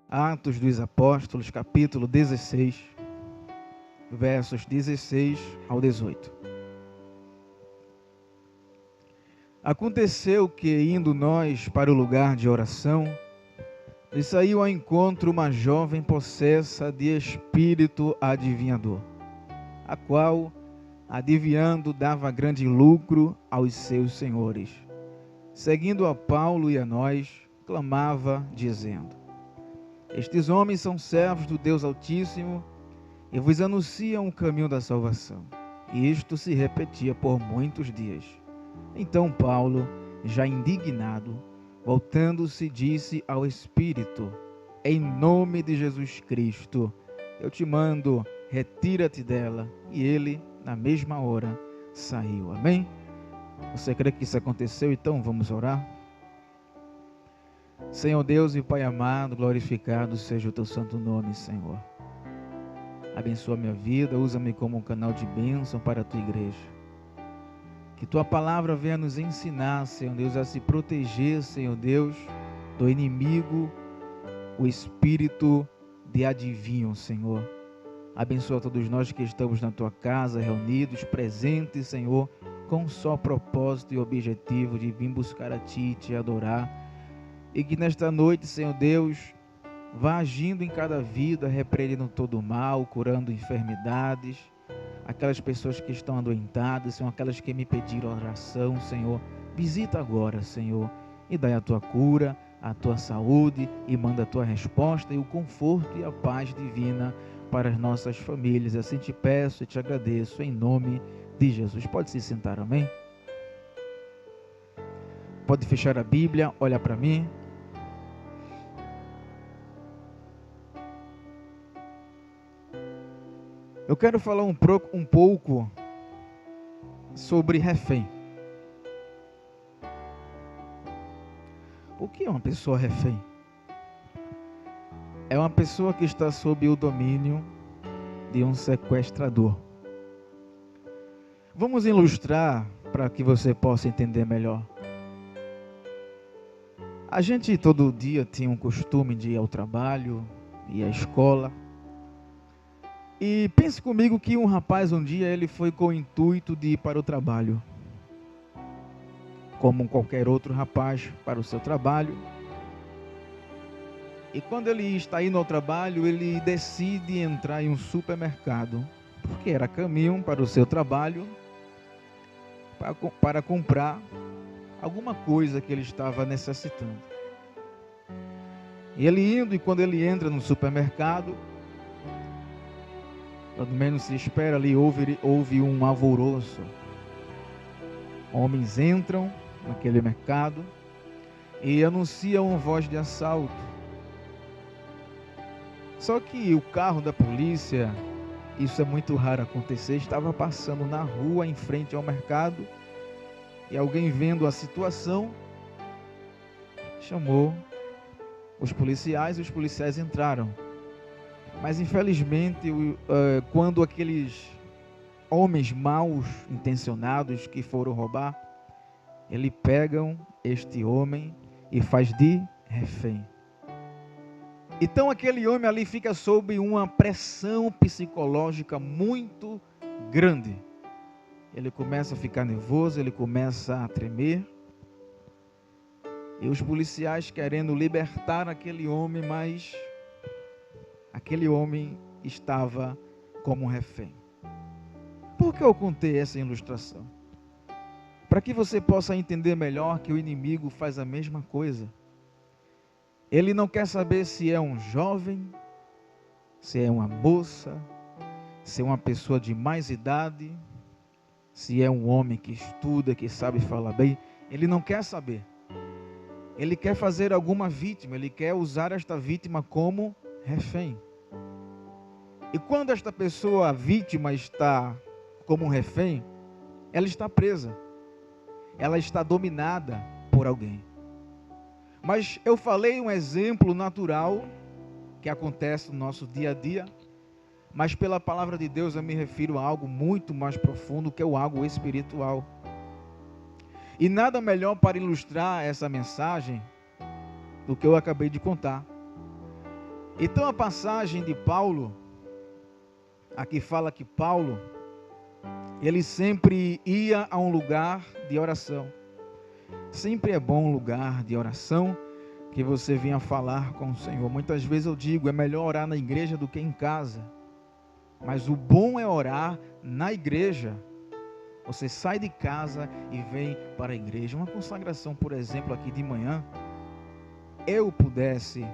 Atos dos Apóstolos, capítulo 16, versos 16 ao 18. Aconteceu que, indo nós para o lugar de oração, lhe saiu ao encontro uma jovem possessa de espírito adivinhador, a qual, adivinhando, dava grande lucro aos seus senhores. Seguindo a Paulo e a nós, clamava, dizendo: Estes homens são servos do Deus Altíssimo e vos anunciam o caminho da salvação. E isto se repetia por muitos dias. Então Paulo, já indignado, voltando-se, disse ao Espírito: Em nome de Jesus Cristo, eu te mando, retira-te dela. E ele, na mesma hora, saiu. Amém? Você crê que isso aconteceu? Então vamos orar? Senhor Deus e Pai amado, glorificado seja o teu santo nome, Senhor. Abençoa minha vida, usa-me como um canal de bênção para a tua igreja. Que tua palavra venha nos ensinar, Senhor Deus, a se proteger, Senhor Deus, do inimigo, o espírito de adivinho, Senhor. Abençoa todos nós que estamos na tua casa, reunidos, presentes, Senhor, com um só propósito e objetivo de vir buscar a ti e te adorar. E que nesta noite, Senhor Deus, vá agindo em cada vida, repreendendo todo o mal, curando enfermidades, aquelas pessoas que estão adoentadas, são aquelas que me pediram oração, Senhor. Visita agora, Senhor, e dai a tua cura, a tua saúde, e manda a tua resposta e o conforto e a paz divina para as nossas famílias. Assim te peço e te agradeço, em nome de Jesus. Pode se sentar, amém? Pode fechar a Bíblia, olha para mim. Eu quero falar um pouco sobre refém. O que é uma pessoa refém? É uma pessoa que está sob o domínio de um sequestrador. Vamos ilustrar para que você possa entender melhor. A gente todo dia tinha um costume de ir ao trabalho, ir à escola. E pense comigo que um rapaz um dia ele foi com o intuito de ir para o trabalho. Como qualquer outro rapaz para o seu trabalho. E quando ele está indo ao trabalho, ele decide entrar em um supermercado. Porque era caminho para o seu trabalho, para comprar alguma coisa que ele estava necessitando. E ele indo, e quando ele entra no supermercado, quando menos se espera ali, houve um alvoroço. Homens entram naquele mercado e anunciam uma voz de assalto. Só que o carro da polícia, isso é muito raro acontecer, estava passando na rua em frente ao mercado e alguém vendo a situação chamou os policiais e os policiais entraram. Mas infelizmente, quando aqueles homens maus intencionados que foram roubar, eles pegam este homem e faz de refém. Então aquele homem ali fica sob uma pressão psicológica muito grande. Ele começa a ficar nervoso, ele começa a tremer. E os policiais querendo libertar aquele homem, mas aquele homem estava como um refém. Por que eu contei essa ilustração? Para que você possa entender melhor que o inimigo faz a mesma coisa. Ele não quer saber se é um jovem, se é uma moça, se é uma pessoa de mais idade, se é um homem que estuda, que sabe falar bem. Ele não quer saber. Ele quer fazer alguma vítima, ele quer usar esta vítima como refém. E quando esta pessoa, a vítima, está como um refém, ela está presa, ela está dominada por alguém. Mas eu falei um exemplo natural que acontece no nosso dia a dia, mas pela palavra de Deus eu me refiro a algo muito mais profundo, que é o algo espiritual. E nada melhor para ilustrar essa mensagem do que eu acabei de contar. Então a passagem de Paulo, aqui fala que Paulo, ele sempre ia a um lugar de oração. Sempre é bom um lugar de oração que você venha falar com o Senhor. Muitas vezes eu digo, é melhor orar na igreja do que em casa. Mas o bom é orar na igreja. Você sai de casa e vem para a igreja. Uma consagração, por exemplo, aqui de manhã, eu pudesse,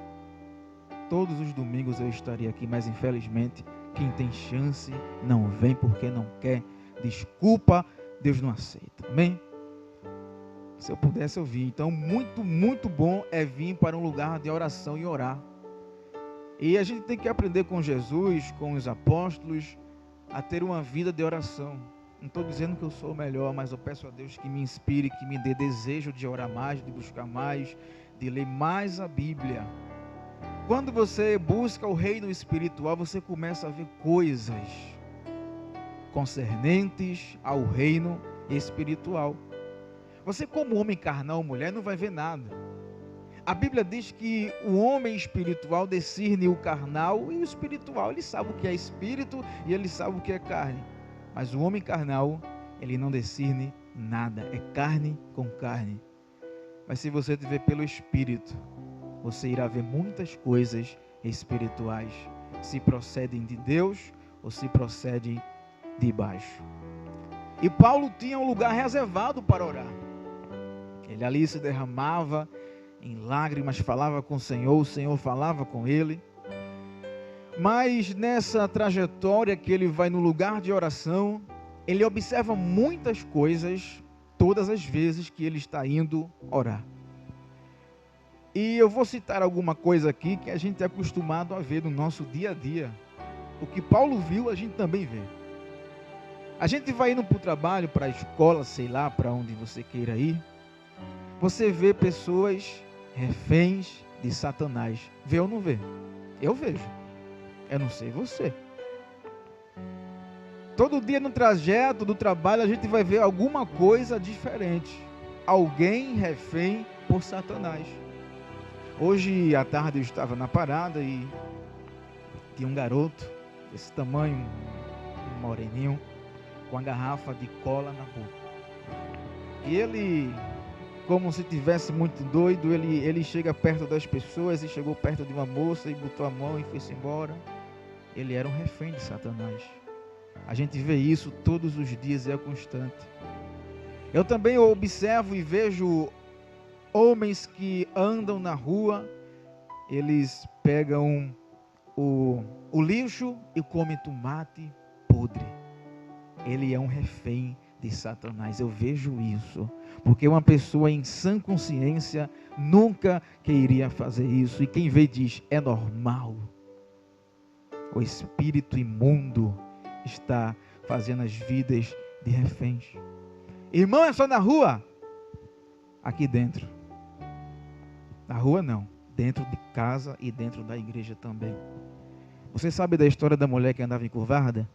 todos os domingos eu estaria aqui, mas infelizmente, quem tem chance não vem porque não quer. Desculpa, Deus não aceita. Amém? Se eu pudesse eu vir. Então muito bom é vir para um lugar de oração e orar. E a gente tem que aprender com Jesus, com os apóstolos, a ter uma vida de oração. Não estou dizendo que eu sou o melhor, mas eu peço a Deus que me inspire, que me dê desejo de orar mais, de buscar mais, de ler mais a Bíblia. Quando você busca o reino espiritual, você começa a ver coisas concernentes ao reino espiritual. Você, como homem carnal ou mulher, não vai ver nada. A Bíblia diz que o homem espiritual discerne o carnal e o espiritual. Ele sabe o que é espírito e ele sabe o que é carne. Mas o homem carnal, ele não discerne nada. É carne com carne. Mas se você tiver pelo Espírito, você irá ver muitas coisas espirituais. Se procedem de Deus ou se procedem de baixo. E Paulo tinha um lugar reservado para orar. Ele ali se derramava em lágrimas, falava com o Senhor falava com ele. Mas nessa trajetória que ele vai no lugar de oração, ele observa muitas coisas todas as vezes que ele está indo orar. E eu vou citar alguma coisa aqui que a gente é acostumado a ver no nosso dia a dia. O que Paulo viu, a gente também vê. A gente vai indo para o trabalho, para a escola, sei lá, para onde você queira ir. Você vê pessoas reféns de Satanás. Vê ou não vê? Eu vejo. Eu não sei você. Todo dia no trajeto do trabalho a gente vai ver alguma coisa diferente. Alguém refém por Satanás. Hoje à tarde eu estava na parada e tinha um garoto desse tamanho, um moreninho, com a garrafa de cola na boca. E ele, como se tivesse muito doido, ele chega perto das pessoas e chegou perto de uma moça e botou a mão e foi-se embora. Ele era um refém de Satanás. A gente vê isso todos os dias, é constante. Eu também observo e vejo homens que andam na rua, eles pegam o lixo e comem tomate podre. Ele é um refém de Satanás. Eu vejo isso, porque uma pessoa em sã consciência nunca queria fazer isso. E quem vê diz, é normal. O espírito imundo está fazendo as vidas de reféns. Irmão, é só na rua? Aqui dentro. Na rua não, dentro de casa e dentro da igreja também. Você sabe da história da mulher que andava encurvada?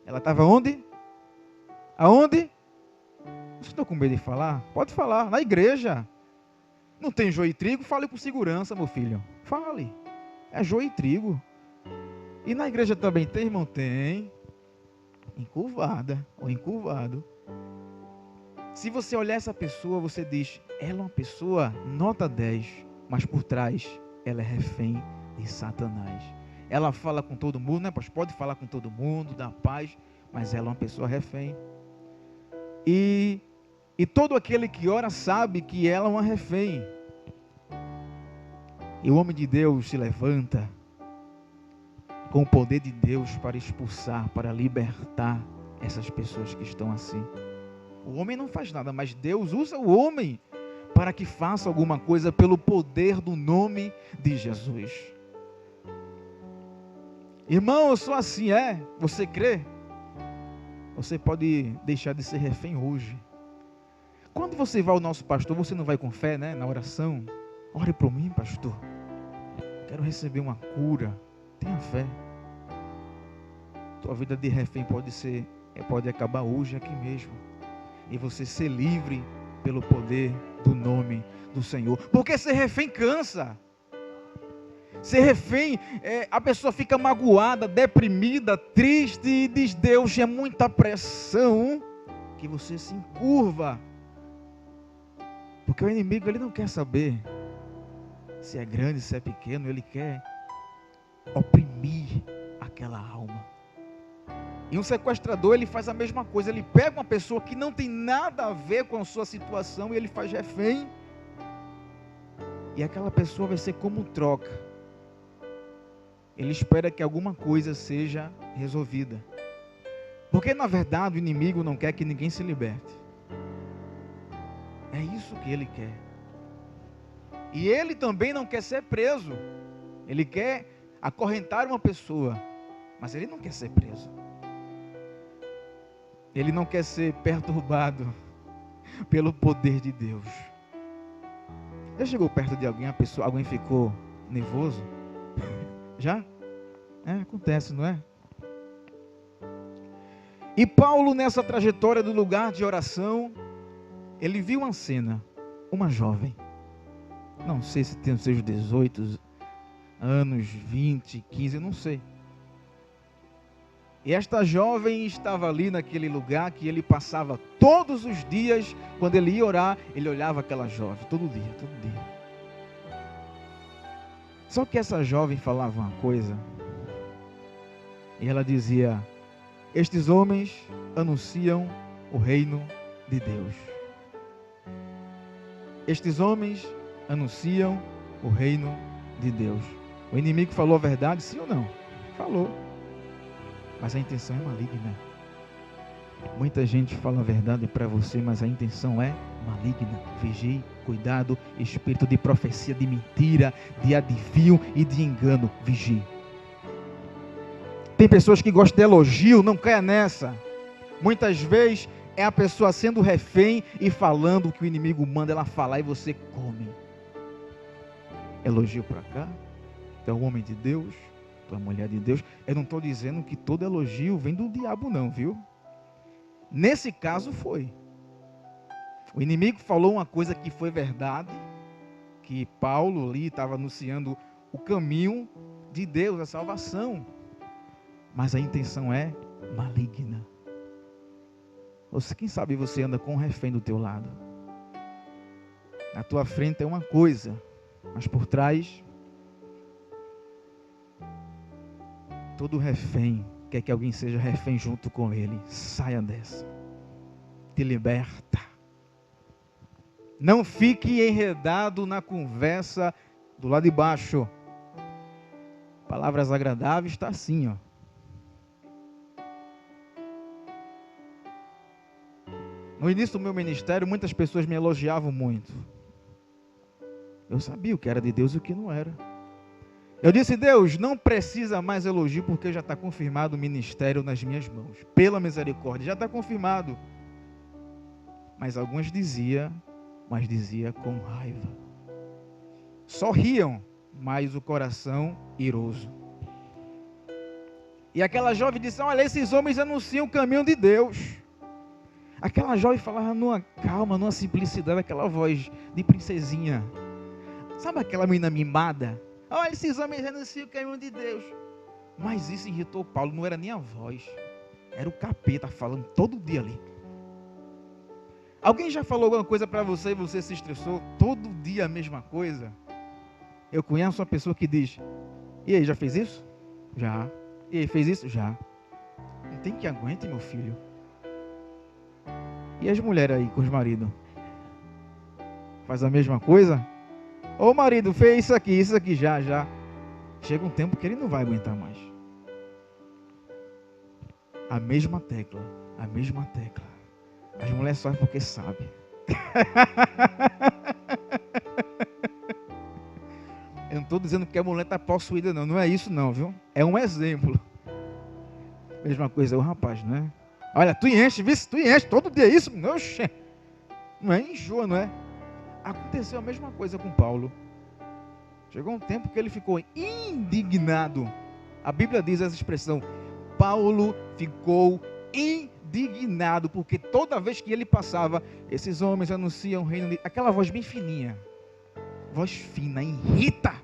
Ela estava onde? Aonde? Vocês estão com medo de falar? Pode falar, na igreja. Não tem joio e trigo? Fale com segurança, meu filho. Fale. É joio e trigo. E na igreja também tem, irmão? Tem. Encurvada ou encurvado. Se você olhar essa pessoa, você diz, ela é uma pessoa nota 10, mas por trás ela é refém de Satanás. Ela fala com todo mundo, né? Pode falar com todo mundo, dá paz, mas ela é uma pessoa refém. E todo aquele que ora sabe que ela é uma refém. E o homem de Deus se levanta com o poder de Deus para expulsar, para libertar essas pessoas que estão assim. O homem não faz nada, mas Deus usa o homem para que faça alguma coisa pelo poder do nome de Jesus. Irmão, eu sou assim, é? Você crê? Você pode deixar de ser refém hoje. Quando você vai ao nosso pastor, você não vai com fé, né? Na oração. Ore por mim, pastor. Quero receber uma cura. Tenha fé. Tua vida de refém pode acabar hoje aqui mesmo. E você ser livre pelo poder do nome do Senhor. Porque ser refém cansa. Ser refém, a pessoa fica magoada, deprimida, triste e diz: Deus, é muita pressão, que você se encurva. Porque o inimigo, ele não quer saber se é grande, se é pequeno, ele quer oprimir aquela alma. E um sequestrador, ele faz a mesma coisa, ele pega uma pessoa que não tem nada a ver com a sua situação e ele faz refém. E aquela pessoa vai ser como troca. Ele espera que alguma coisa seja resolvida. Porque na verdade o inimigo não quer que ninguém se liberte. É isso que ele quer. E ele também não quer ser preso. Ele quer acorrentar uma pessoa, mas ele não quer ser preso. Ele não quer ser perturbado pelo poder de Deus. Já chegou perto de alguém, alguém ficou nervoso? Já? Acontece, não é? E Paulo, nessa trajetória do lugar de oração, ele viu uma cena, uma jovem, não sei se tem os seus 18 anos, 20, 15, eu não sei. E esta jovem estava ali naquele lugar que ele passava todos os dias. Quando ele ia orar, ele olhava aquela jovem, todo dia, todo dia. Só que essa jovem falava uma coisa, e ela dizia: estes homens anunciam o reino de Deus. Estes homens anunciam o reino de Deus. O inimigo falou a verdade, sim ou não? Falou. Mas a intenção é maligna. Muita gente fala a verdade para você, mas a intenção é maligna. Vigie, cuidado, espírito de profecia, de mentira, de adivinho e de engano. Vigie. Tem pessoas que gostam de elogio, não caia nessa. Muitas vezes é a pessoa sendo refém e falando o que o inimigo manda ela falar e você come. Elogio para cá, tu é um homem de Deus, tu é uma mulher de Deus. Eu não estou dizendo que todo elogio vem do diabo não, viu? Nesse caso foi. O inimigo falou uma coisa que foi verdade, que Paulo ali estava anunciando o caminho de Deus, a salvação. Mas a intenção é maligna. Quem sabe você anda com um refém do teu lado. Na tua frente é uma coisa, mas por trás, todo refém quer que alguém seja refém junto com ele. Saia dessa. Te liberta. Não fique enredado na conversa do lado de baixo. Palavras agradáveis está assim, ó. No início do meu ministério, muitas pessoas me elogiavam muito. Eu sabia o que era de Deus e o que não era. Eu disse: Deus, não precisa mais elogio, porque já está confirmado o ministério nas minhas mãos. Pela misericórdia, já está confirmado. Mas alguns diziam com raiva. Sorriam, mas o coração iroso. E aquela jovem disse: olha, esses homens anunciam o caminho de Deus. Aquela jovem falava numa calma, numa simplicidade, aquela voz de princesinha. Sabe aquela menina mimada? Olha, esses homens anunciam o caminho de Deus. Mas isso irritou Paulo, não era nem a voz. Era o capeta falando todo dia ali. Alguém já falou alguma coisa para você e você se estressou? Todo dia a mesma coisa? Eu conheço uma pessoa que diz: e aí, já fez isso? Já. E aí, fez isso? Já. Não tem que aguente, meu filho. E as mulheres aí com os maridos? Faz a mesma coisa? Ô marido, fez isso aqui, já. Chega um tempo que ele não vai aguentar mais. A mesma tecla. As mulheres sofrem porque sabem. Eu não estou dizendo que a mulher está possuída, não é isso não, viu? É um exemplo. Mesma coisa, o rapaz, né? Olha, tu enche, todo dia isso. Oxe, não é? Enjoa, não é? Aconteceu a mesma coisa com Paulo. Chegou um tempo que ele ficou indignado. A Bíblia diz essa expressão: Paulo ficou indignado, porque toda vez que ele passava, esses homens anunciam o reino de... Aquela voz bem fininha, voz fina, irrita.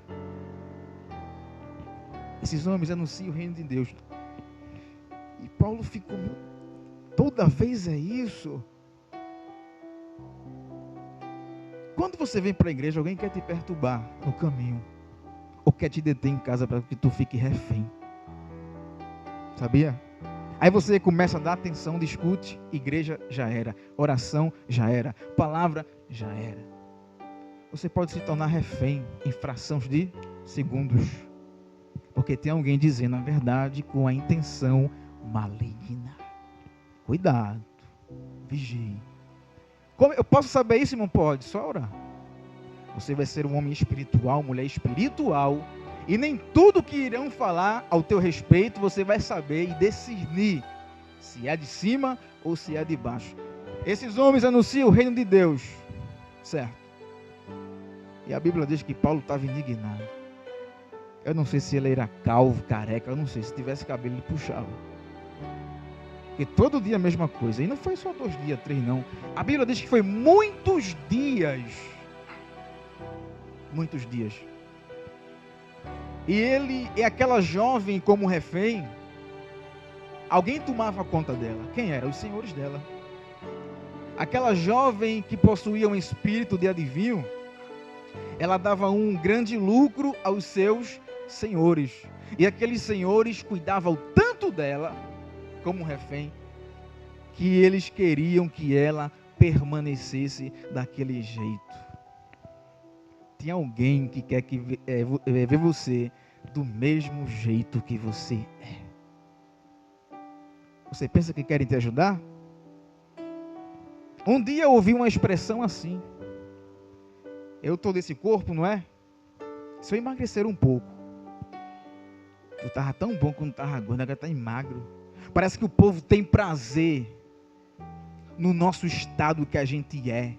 Esses homens anunciam o reino de Deus. E Paulo ficou, toda vez é isso. Quando você vem para a igreja, alguém quer te perturbar no caminho, ou quer te deter em casa para que tu fique refém. Sabia? Aí você começa a dar atenção, discute, igreja já era, oração já era, palavra já era. Você pode se tornar refém em frações de segundos, porque tem alguém dizendo a verdade com a intenção maligna. Cuidado, vigie. Como eu posso saber isso, irmão? Pode, só orar. Você vai ser um homem espiritual, mulher espiritual, e nem tudo que irão falar ao teu respeito você vai saber e discernir se é de cima ou se é de baixo. Esses homens anunciam o reino de Deus, certo? E a Bíblia diz que Paulo estava indignado. Eu não sei se ele era calvo, careca, eu não sei. Se tivesse cabelo, ele puxava. Porque todo dia a mesma coisa. E não foi só 2 dias, 3 não. A Bíblia diz que foi muitos dias. Muitos dias. E ele e aquela jovem como refém, alguém tomava conta dela. Quem era? Os senhores dela. Aquela jovem que possuía um espírito de adivinho, ela dava um grande lucro aos seus senhores. E aqueles senhores cuidavam tanto dela, como refém, que eles queriam que ela permanecesse daquele jeito. Tinha alguém que quer ver você do mesmo jeito que você é. Você pensa que querem te ajudar? Um dia eu ouvi uma expressão assim: eu estou desse corpo, não é? Se eu emagrecer um pouco, tu estava tão bom quando estava gordo, agora está magro. Parece que o povo tem prazer no nosso estado que a gente é.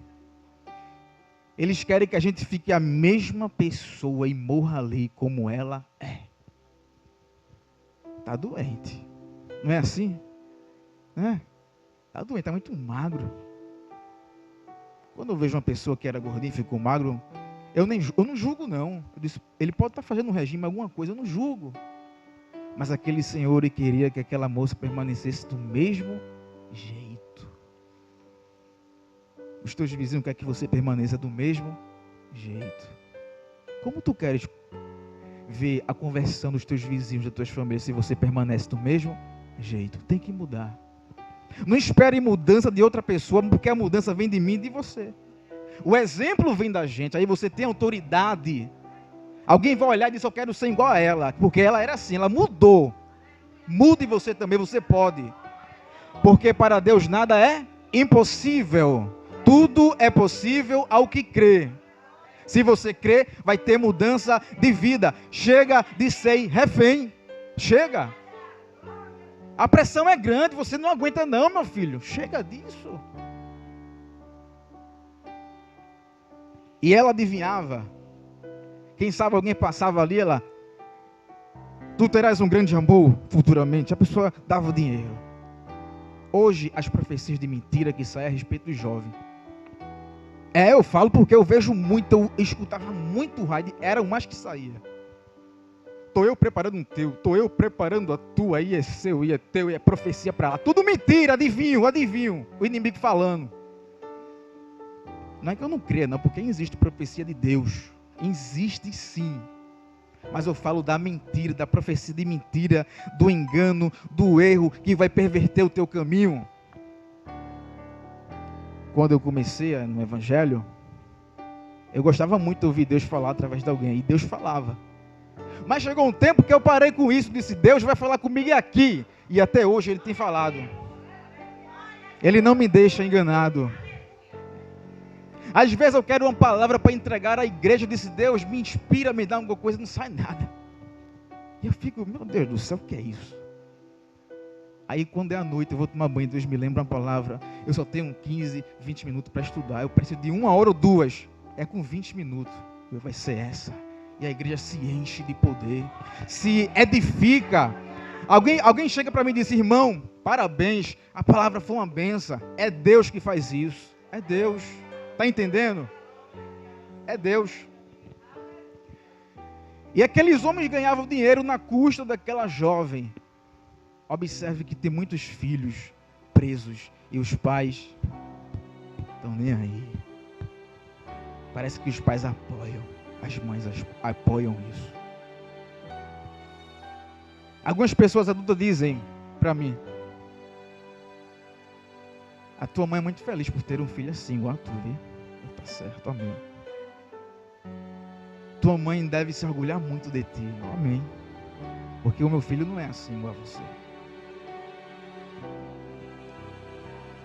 Eles querem que a gente fique a mesma pessoa e morra ali como ela é. Está doente. Não é assim? Está doente, está muito magro. Quando eu vejo uma pessoa que era gordinha e ficou magro, eu não julgo não. Eu disse, ele pode estar fazendo um regime, alguma coisa, eu não julgo. Mas aquele senhor queria que aquela moça permanecesse do mesmo jeito. Os teus vizinhos querem que você permaneça do mesmo jeito. Como tu queres ver a conversão dos teus vizinhos, das tuas famílias, se você permanece do mesmo jeito? Tem que mudar. Não espere mudança de outra pessoa, porque a mudança vem de mim e de você. O exemplo vem da gente, aí você tem autoridade. Alguém vai olhar e diz, eu quero ser igual a ela, porque ela era assim, ela mudou. Mude você também, você pode. Porque para Deus nada é impossível. Tudo é possível ao que crê. Se você crê, vai ter mudança de vida. Chega de ser refém. Chega. A pressão é grande, você não aguenta não, meu filho. Chega disso. E ela adivinhava. Quem sabe alguém passava ali, ela... Tu terás um grande amor futuramente. A pessoa dava dinheiro. Hoje, as profecias de mentira que saem a respeito do jovem. Eu falo porque eu vejo muito, eu escutava muito rádio, era o mais que saía. Estou eu preparando um teu, estou eu preparando a tua, aí é seu, e é teu, e é profecia para lá. Tudo mentira, adivinho, o inimigo falando. Não é que eu não creia não, porque existe profecia de Deus, existe sim. Mas eu falo da mentira, da profecia de mentira, do engano, do erro, que vai perverter o teu caminho. Quando eu comecei no evangelho, eu gostava muito de ouvir Deus falar através de alguém, e Deus falava. Mas chegou um tempo que eu parei com isso, disse, Deus vai falar comigo aqui, e até hoje Ele tem falado. Ele não me deixa enganado. Às vezes eu quero uma palavra para entregar à igreja, eu disse, Deus me inspira, me dá alguma coisa, não sai nada. E eu fico, meu Deus do céu, o que é isso? Aí quando é a noite, eu vou tomar banho, Deus me lembra uma palavra. Eu só tenho 15, 20 minutos para estudar. Eu preciso de 1 hora ou 2. É com 20 minutos. Vai ser essa. E a igreja se enche de poder. Se edifica. Alguém chega para mim e diz: irmão, parabéns. A palavra foi uma benção. É Deus que faz isso. É Deus. Está entendendo? É Deus. E aqueles homens ganhavam dinheiro na custa daquela jovem. Observe que tem muitos filhos presos e os pais estão nem aí. Parece que os pais apoiam, as mães apoiam isso. Algumas pessoas adultas dizem para mim: a tua mãe é muito feliz por ter um filho assim, igual a tu, viu? Tá certo, amém. Tua mãe deve se orgulhar muito de ti, amém. Porque o meu filho não é assim igual a você.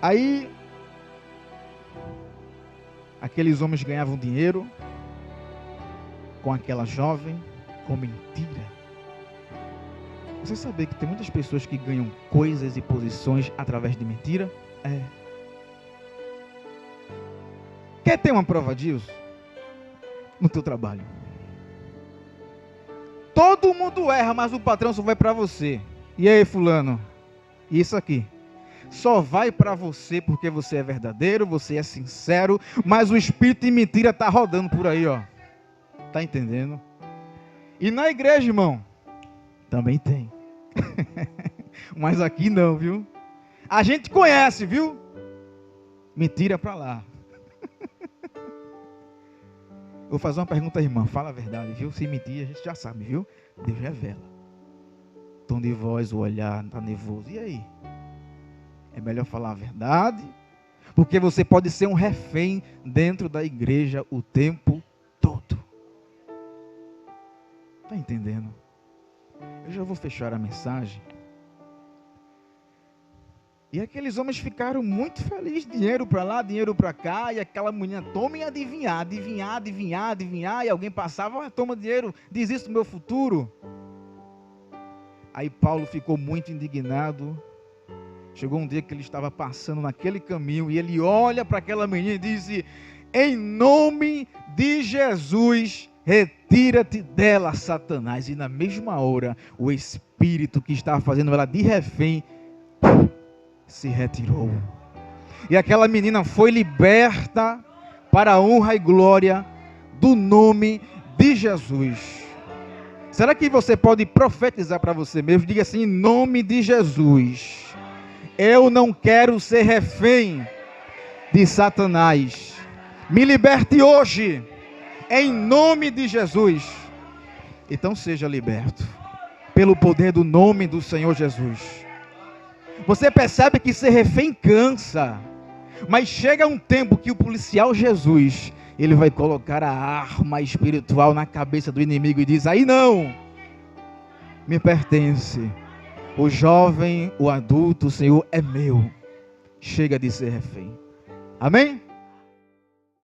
Aí, aqueles homens ganhavam dinheiro com aquela jovem, com mentira. Você sabia que tem muitas pessoas que ganham coisas e posições através de mentira? É. Quer ter uma prova disso? No teu trabalho. Todo mundo erra, mas o patrão só vai para você. E aí, fulano? Isso aqui. Só vai para você porque você é verdadeiro, você é sincero, mas o espírito de mentira está rodando por aí, ó. Tá entendendo? E na igreja, irmão, também tem. Mas aqui não, viu? A gente conhece, viu? Mentira para lá. Vou fazer uma pergunta, irmã. Fala a verdade, viu? Se mentir, a gente já sabe, viu? Deus revela. Tom de voz, o olhar, tá nervoso. E aí? É melhor falar a verdade, porque você pode ser um refém dentro da igreja o tempo todo. Está entendendo? Eu já vou fechar a mensagem. E aqueles homens ficaram muito felizes, dinheiro para lá, dinheiro para cá, e aquela mulher, tome adivinhar, e alguém passava, toma dinheiro, diz isso do meu futuro. Aí Paulo ficou muito indignado. Chegou um dia que ele estava passando naquele caminho e ele olha para aquela menina e diz: em nome de Jesus, retira-te dela, Satanás. E na mesma hora, o espírito que estava fazendo ela de refém se retirou. E aquela menina foi liberta para a honra e glória do nome de Jesus. Será que você pode profetizar para você mesmo? Diga assim: em nome de Jesus. Eu não quero ser refém de Satanás. Me liberte hoje, em nome de Jesus. Então seja liberto, pelo poder do nome do Senhor Jesus. Você percebe que ser refém cansa, mas chega um tempo que o policial Jesus, ele vai colocar a arma espiritual na cabeça do inimigo e diz: aí não, me pertence. O jovem, o adulto, o Senhor é meu. Chega de ser refém. Amém?